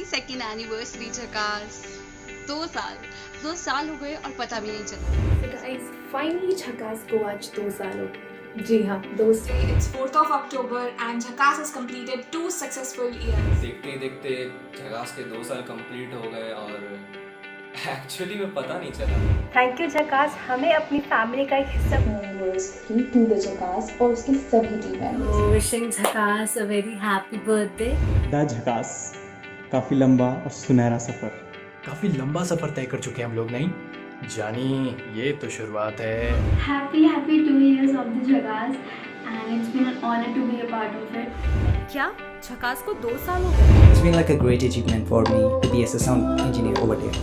Second anniversary झकास। 2 साल हो गए और पता भी नहीं चला। So guys, finally झकास को आज 2 साल हो गए। जी हाँ, 2 साल। It's 4th of October and Jhakaas has completed 2 successful years. देखते ही देखते झकास के 2 साल कंप्लीट हो गए और एक्चुअली में पता नहीं चला। थैंक यू झकास, हमें अपनी फैमिली का एक हिस्सा anniversary to the झकास और उसके सभी टीम मेंबर्स। Wishing झकास a very happy birthday. The झकास काफ़ी लंबा और सुनहरा सफ़र। काफ़ी लंबा सफ़र तय कर चुके हैं हम लोग, नहीं जानी ये तो शुरुआत है। Happy 2 years of the झकास and it's been an honor to be a part of it. क्या झकास को 2 साल हो गए? It's been like a great achievement for me to be as a sound engineer over there.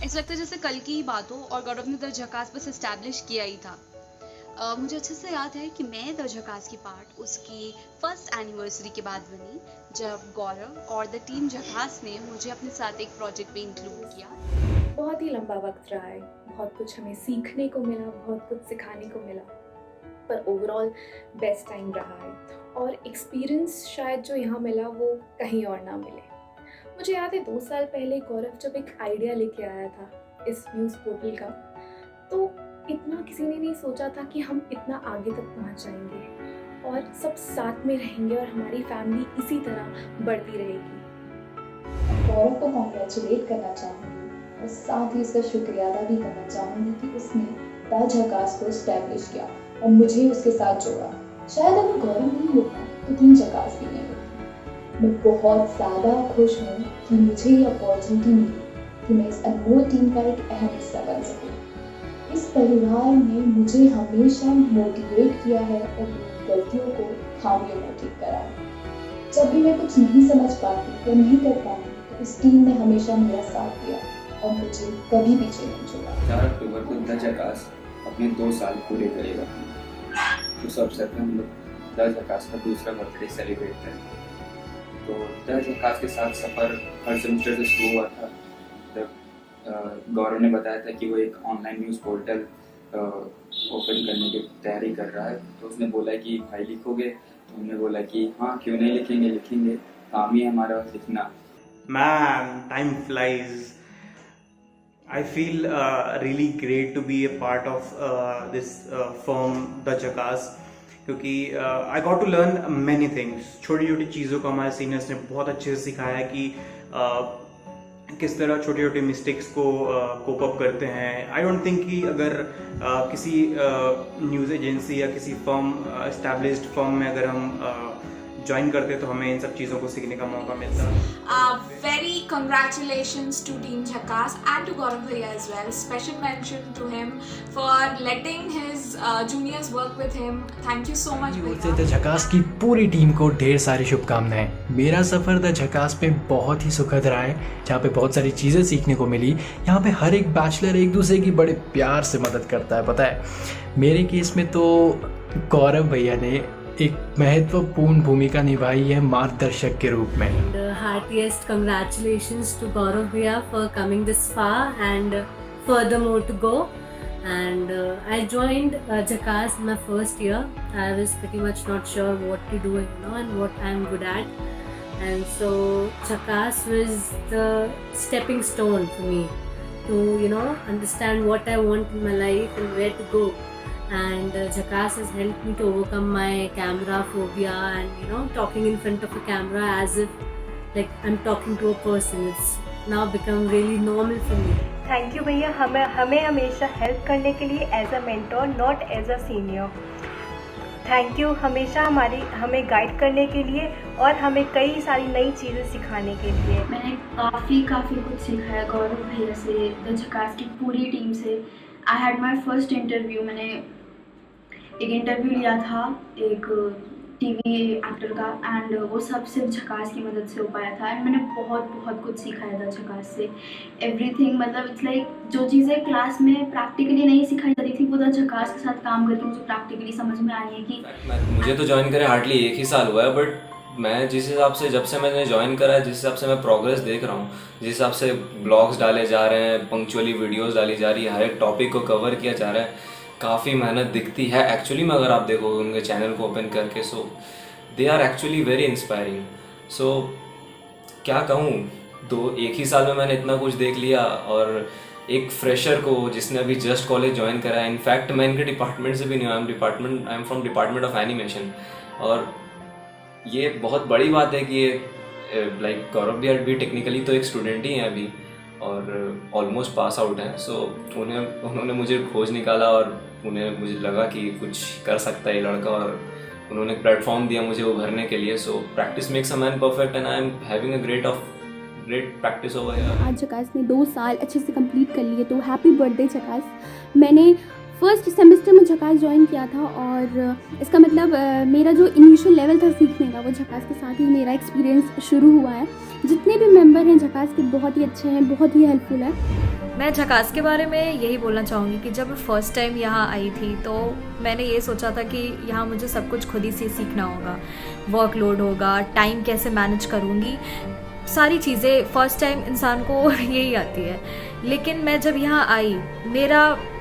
ऐसा लगता है जैसे कल की ही बात हो और गौरव ने द झकास बस एस्टैब्लिश किया ही था। मुझे अच्छे से याद है कि मैं द झकास की पार्ट उसकी फर्स्ट एनिवर्सरी के बाद बनी, जब गौरव और द टीम झकास ने मुझे अपने साथ एक प्रोजेक्ट में इंक्लूड किया। बहुत ही लंबा वक्त रहा है, बहुत कुछ हमें सीखने को मिला, बहुत कुछ सिखाने को मिला, पर ओवरऑल बेस्ट टाइम रहा है और एक्सपीरियंस शायद जो यहाँ मिला वो कहीं और ना मिले। मुझे याद है 2 साल पहले गौरव जब एक आइडिया लेके आया था इस न्यूज़ पोर्टल का, तो इतना किसी ने नहीं सोचा था कि हम इतना आगे तक पहुँच जाएंगे और सब साथ में रहेंगे और हमारी फैमिली इसी तरह बढ़ती रहेगी। गौरव को कॉन्ग्रेचुलेट करना चाहूँगी और साथ ही उसका शुक्रिया अदा भी करना चाहूँगी कि उसने द झकास को एस्टैब्लिश किया और मुझे उसके साथ जोड़ा। शायद अगर गौरव नहीं होता तो टीम झकास भी नहीं होती। मैं बहुत ज़्यादा खुश हूँ कि मुझे ये अपॉर्चुनिटी मिली कि मैं इस अनमोल टीम का एक अहम हिस्सा बन सकूँ। इस परिवार ने मुझे हमेशा मोटिवेट किया है और मेरी गलतियों को, खामियों को ठीक करा है। जब भी मैं कुछ नहीं समझ पाती या नहीं कर पाती तो इस टीम ने हमेशा मेरा साथ दिया और मुझे कभी पीछे नहीं छोड़ा। 4 अक्टूबर को द झकास अपने 2 साल पूरे करेगा। उस अवसर पर हम लोग द झकास का दूसरा बर्थडे सेलिब्रेट करेंगे। तो द झकास के साथ सफ़र हर सेमेस्टर से शुरू हुआ था। जब गौरव ने बताया था कि वो एक ऑनलाइन न्यूज़ पोर्टल ओपन करने की तैयारी कर रहा है, तो उसने बोला कि भाई लिखोगे? तो हमने बोला कि हाँ क्यों नहीं लिखेंगे, काम ही हमारा लिखना। Man, time flies. I feel really great to be a part of this firm, The झकास, क्योंकि I got to learn many things. छोटी छोटी चीज़ों को हमारे सीनियर्स ने बहुत अच्छे से सिखाया कि किस तरह छोटी छोटी मिस्टेक्स को कोप अप करते हैं। आई डोंट थिंक कि अगर किसी न्यूज़ एजेंसी या किसी फर्म, एस्टैब्लिश्ड फर्म में अगर हम ज्वाइन करते तो हमें इन सब चीज़ों को सीखने का मौका मिलता। Very congratulations to Team Jhakaas and to Gaurav Bhaiya as well. Special mention to him for letting his juniors work with him. Thank you so much the Bhaiya. झकास की पूरी टीम को ढेर सारी शुभकामनाएं। मेरा सफ़र द झकास पे बहुत ही सुखद रहा है, जहाँ पे बहुत सारी चीज़ें सीखने को मिली। यहाँ पे हर एक बैचलर एक दूसरे की बड़े प्यार से मदद करता है। पता है मेरे केस में तो गौरव भैया ने एक महत्वपूर्ण भूमिका निभाई है मार्गदर्शक के रूप में। Heartiest congratulations to Gaurav Bhaiya for coming this far and furthermore to go. And I joined झकास my first year. I was pretty much not sure what to do, and what I'm good at. And so झकास was the stepping stone for me to understand what I want in my life and where to go. And झकास has helped me to overcome my camera phobia and talking in front of a camera as if like I'm talking to a person. It's now become really normal for me. Thank you भैया, हमें हमेशा help करने के लिए as a mentor, not as a senior. Thank you हमेशा हमें guide करने के लिए और हमें कई सारी नई चीज़ें सिखाने के लिए। मैंने काफ़ी कुछ सीखा है गौरव भैया से, द झकास की पूरी टीम से। I had my first interview. मैंने एक इंटरव्यू लिया था एक टीवी एक्टर का, एंड वो सब सिर्फ झकास की मदद से हो पाया था। एंड मैंने बहुत बहुत कुछ सीखा था झकास से, एवरीथिंग। मतलब इट्स लाइक जो चीज़ें क्लास में प्रैक्टिकली नहीं सिखाई जाती थी, वो तो झकास के साथ काम करके मुझे प्रैक्टिकली समझ में आई है कि मुझे तो ज्वाइन करे हार्डली 1 ही साल हुआ है, बट मैं जिस हिसाब से जब से मैंने ज्वाइन करा है, जिस हिसाब से मैं प्रोग्रेस देख रहा हूँ, जिस हिसाब से ब्लॉग्स डाले जा रहे हैं, पंक्चुअली वीडियोस डाली जा रही है, हर एक टॉपिक को कवर किया जा रहा है, काफ़ी मेहनत दिखती है एक्चुअली में। अगर आप देखो उनके चैनल को ओपन करके, so they are actually very inspiring. So क्या कहूँ, 1 ही साल में मैंने इतना कुछ देख लिया, और एक फ्रेशर को जिसने अभी जस्ट कॉलेज ज्वाइन करा है, इनफैक्ट मैं इनके डिपार्टमेंट से भी नहीं हूँ, I am from department of animation, और ये बहुत बड़ी बात है कि ये लाइक गौरव भी टेक्निकली तो एक स्टूडेंट ही हैं अभी, और ऑलमोस्ट पास आउट हैं। सो उन्होंने मुझे खोज निकाला, और मुझे लगा कि कुछ कर सकता है ये लड़का, और उन्होंने प्लेटफॉर्म दिया मुझे उभरने के लिए। So practice makes a man perfect, and I am having a great practice over here. आज झकास ने 2 साल अच्छे से कंप्लीट कर लिए, तो हैप्पी बर्थडे झकास। मैंने फर्स्ट सेमेस्टर में झकास ज्वाइन किया था, और इसका मतलब मेरा जो इनिशियल लेवल था सीखने का, वो झकास के साथ ही मेरा एक्सपीरियंस शुरू हुआ है। जितने भी मेंबर हैं झकास के बहुत ही अच्छे हैं, बहुत ही हेल्पफुल है। मैं झकास के बारे में यही बोलना चाहूँगी कि जब मैं फ़र्स्ट टाइम यहाँ आई थी, तो मैंने ये सोचा था कि यहाँ मुझे सब कुछ खुद ही से सीखना होगा, वर्कलोड होगा, टाइम कैसे मैनेज करूँगी, सारी चीज़ें फ़र्स्ट टाइम इंसान को यही आती है। लेकिन मैं जब यहाँ आई,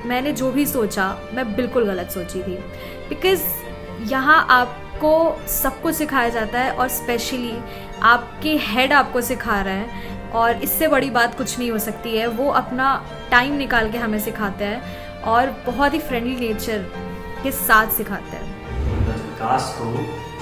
मैंने जो भी सोचा मैं बिल्कुल गलत सोची थी, बिकॉज़ यहाँ आपको सब कुछ सिखाया जाता है, और स्पेशली आपके हेड आपको सिखा रहे हैं, और इससे बड़ी बात कुछ नहीं हो सकती है। वो अपना टाइम निकाल के हमें सिखाते हैं, और बहुत ही फ्रेंडली नेचर के साथ सिखाते हैं। झकास को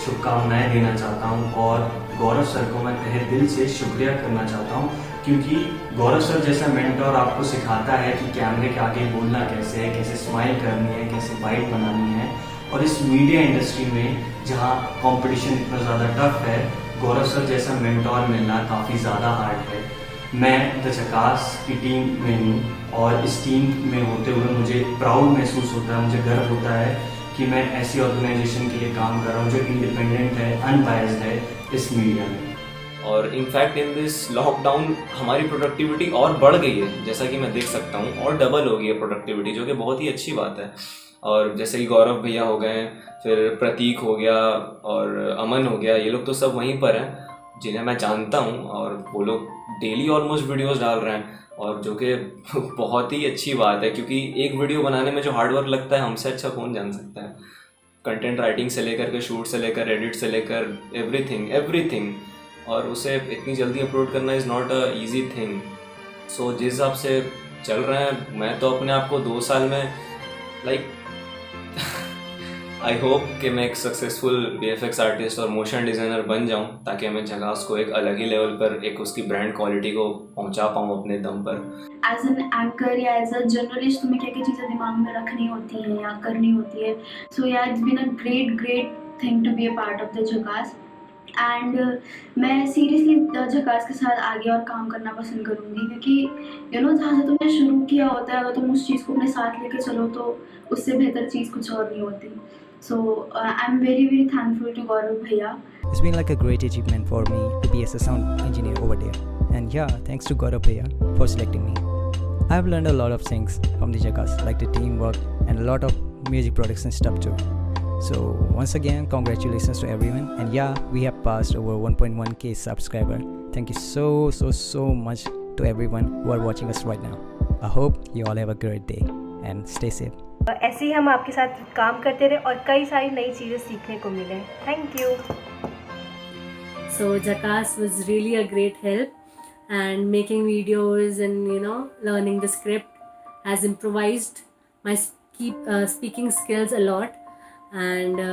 शुभकामनाएं देना चाहता हूं, और गौरव सर को मैं तहे दिल से शुक्रिया करना चाहता हूं, क्योंकि गौरव सर जैसा मेंटर आपको सिखाता है कि कैमरे के आगे बोलना कैसे है, कैसे स्माइल करनी है, कैसे बाइट बनानी है। और इस मीडिया इंडस्ट्री में जहां कंपटीशन इतना ज़्यादा टफ है, गौरव सर जैसा मेंटर मिलना काफ़ी ज़्यादा हार्ड है। मैं द झकास की टीम में हूँ, और इस टीम में होते हुए मुझे प्राउड महसूस होता है, मुझे गर्व होता है कि मैं ऐसी ऑर्गेनाइजेशन के लिए काम कर रहा हूँ जो इंडिपेंडेंट है, अनबायस्ड है इस मीडिया में। और इनफैक्ट इन दिस लॉकडाउन हमारी प्रोडक्टिविटी और बढ़ गई है, जैसा कि मैं देख सकता हूँ, और डबल हो गई है प्रोडक्टिविटी, जो कि बहुत ही अच्छी बात है। और जैसे कि गौरव भैया हो गए, फिर प्रतीक हो गया, और अमन हो गया, ये लोग तो सब वहीं पर हैं जिन्हें मैं जानता हूँ, और वो लोग डेली ऑलमोस्ट वीडियोस डाल रहे हैं, और जो कि बहुत ही अच्छी बात है, क्योंकि एक वीडियो बनाने में जो हार्डवर्क लगता है, हमसे अच्छा कौन जान सकता है। कंटेंट राइटिंग से लेकर के, शूट से लेकर, एडिट से लेकर, एवरीथिंग, और उसे इतनी जल्दी अपलोड करना is not a easy thing. So जिस हिसाब से चल रहे हैं, मैं तो अपने आप को 2 साल में लाइक आई होप कि मैं एक सक्सेसफुल VFX आर्टिस्ट और मोशन डिज़ाइनर बन जाऊं, ताकि मैं झकास को एक अलग ही लेवल पर, एक उसकी ब्रांड क्वालिटी को पहुंचा पाऊं अपने दम पर। एज एन एंकर या एज अ जर्नलिस्ट तुम्हें क्या क्या चीज़ें दिमाग में रखनी होती हैं या करनी होती है। So yeah it's been a great thing to be a part of the Jhakaas, and मैं सीरियसली झकास के साथ आगे और काम करना पसंद करूँगी, क्योंकि यू नो जहाँ से तुमने शुरू किया होता है, अगर तुम उस चीज़ को अपने साथ लेके चलो तो उससे बेहतर चीज़ कुछ और नहीं होती। So I'm very thankful to Gaurav Bhaiya. It's been like a great achievement for me to be as a sound engineer over there. And yeah, thanks to Gaurav Bhaiya for selecting me. I've learned a lot of things from the Jackass, like the teamwork and a lot of music production stuff too. So once again, congratulations to everyone. And yeah, we have passed over 1.1k subscriber. Thank you so much to everyone who are watching us right now. I hope you all have a great day and stay safe. ऐसे ही हम आपके साथ काम करते रहे और कई सारी नई चीज़ें सीखने को मिले। Thank you. So Jackass was really a great help, and making videos and learning the script has improvised my speaking skills a lot, and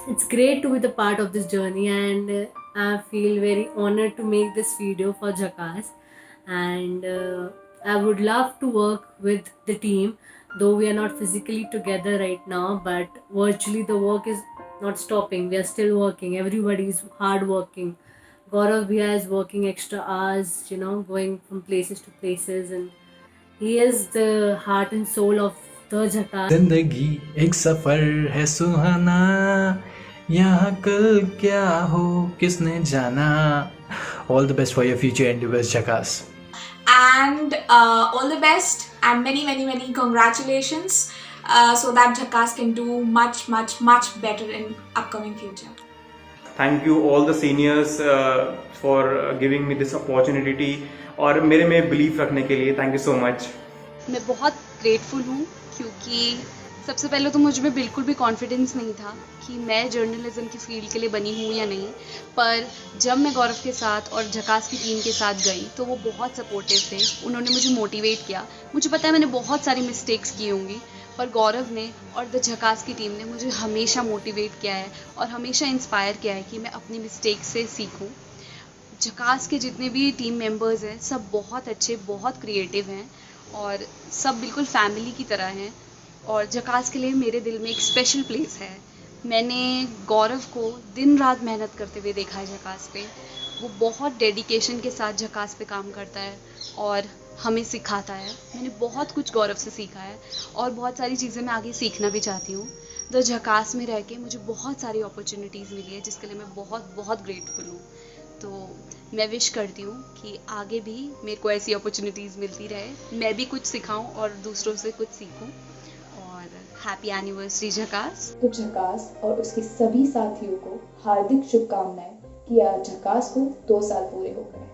it's great to be the part of this journey, and I feel very honored to make this video for Jackass, and I would love to work with the team. Though we are not physically together right now, but virtually the work is not stopping. We are still working. Everybody is hard working. Gaurav Bhaiya is working extra hours, going from places to places, and he is the heart and soul of the Jackass. जिंदगी एक सफर है सुहाना, यहाँ कल क्या हो किसने जाना। All the best for your future endeavours झकास। And all the best and many congratulations so that Jhakaas can do much better in upcoming future. Thank you all the seniors for giving me this opportunity और मेरे में belief रखने के लिए thank you so much. मैं बहुत grateful हूँ क्योंकि सबसे पहले तो मुझ में बिल्कुल भी कॉन्फिडेंस नहीं था कि मैं जर्नलिज्म की फील्ड के लिए बनी हूँ या नहीं, पर जब मैं गौरव के साथ और झकास की टीम के साथ गई तो वो बहुत सपोर्टिव थे। उन्होंने मुझे मोटिवेट किया। मुझे पता है मैंने बहुत सारी मिस्टेक्स की होंगी, पर गौरव ने और द झकास की टीम ने मुझे हमेशा मोटिवेट किया है और हमेशा इंस्पायर किया है कि मैं अपनी मिस्टेक से सीखूं। झकास के जितने भी टीम मेंबर्स हैं सब बहुत अच्छे, बहुत क्रिएटिव हैं और सब बिल्कुल फैमिली की तरह हैं और झकास के लिए मेरे दिल में एक स्पेशल प्लेस है। मैंने गौरव को दिन रात मेहनत करते हुए देखा है झकास पे। वो बहुत डेडिकेशन के साथ झकास पे काम करता है और हमें सिखाता है। मैंने बहुत कुछ गौरव से सीखा है और बहुत सारी चीज़ें मैं आगे सीखना भी चाहती हूँ। द झकास में रह के मुझे बहुत सारी अपॉर्चुनिटीज़ मिली है जिसके लिए मैं बहुत ग्रेटफुल हूँ। तो मैं विश करती हूँ कि आगे भी मेरे को ऐसी अपॉर्चुनिटीज़ मिलती रहे, मैं भी कुछ सिखाऊं और दूसरों से कुछ सीखूं। और हैप्पी एनिवर्सरी झकास। तो झकास और उसके सभी साथियों को हार्दिक शुभकामनाएं कि आज झकास को 2 साल पूरे हो गए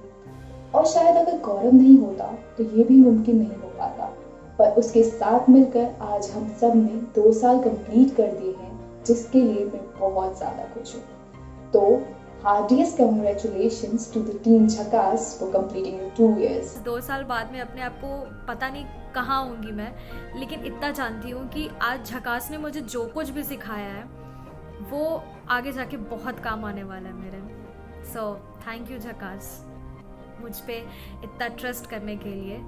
और शायद अगर गौरव नहीं होता तो ये भी मुमकिन नहीं हो पाता, पर उसके साथ मिलकर आज हम सब ने 2 साल कंप्लीट कर दिए हैं, जिसके लिए मैं बहुत ज़्यादा खुश हूँ। तो हार्डिएस्ट कंग्रेचुलेशंस टू द टीम झकास फॉर कंप्लीटिंग 2 years। 2 साल बाद में अपने आप को पता नहीं कहाँ होंगी मैं, लेकिन इतना जानती हूँ कि आज झकास ने मुझे जो कुछ भी सिखाया है वो आगे जाके बहुत काम आने वाला है मेरे। सो थैंक यू झकास, मुझ पे इतना ट्रस्ट करने के लिए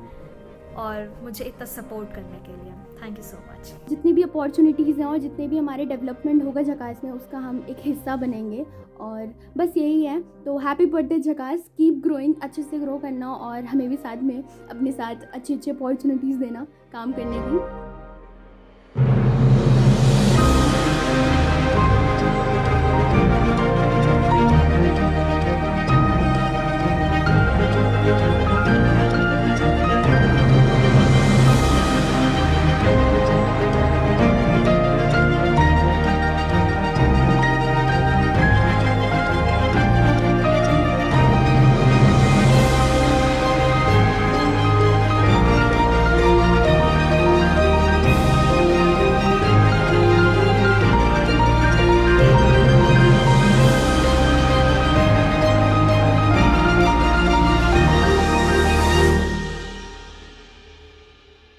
और मुझे इतना सपोर्ट करने के लिए। Thank you so much. जितनी भी अपॉर्चुनिटीज़ हैं और जितने भी हमारे डेवलपमेंट होगा झकास में उसका हम एक हिस्सा बनेंगे और बस यही है। तो हैप्पी बर्थडे झकास, कीप ग्रोइंग, अच्छे से ग्रो करना और हमें भी साथ में अपने साथ अच्छी अच्छी अपॉर्चुनिटीज़ देना काम करने की।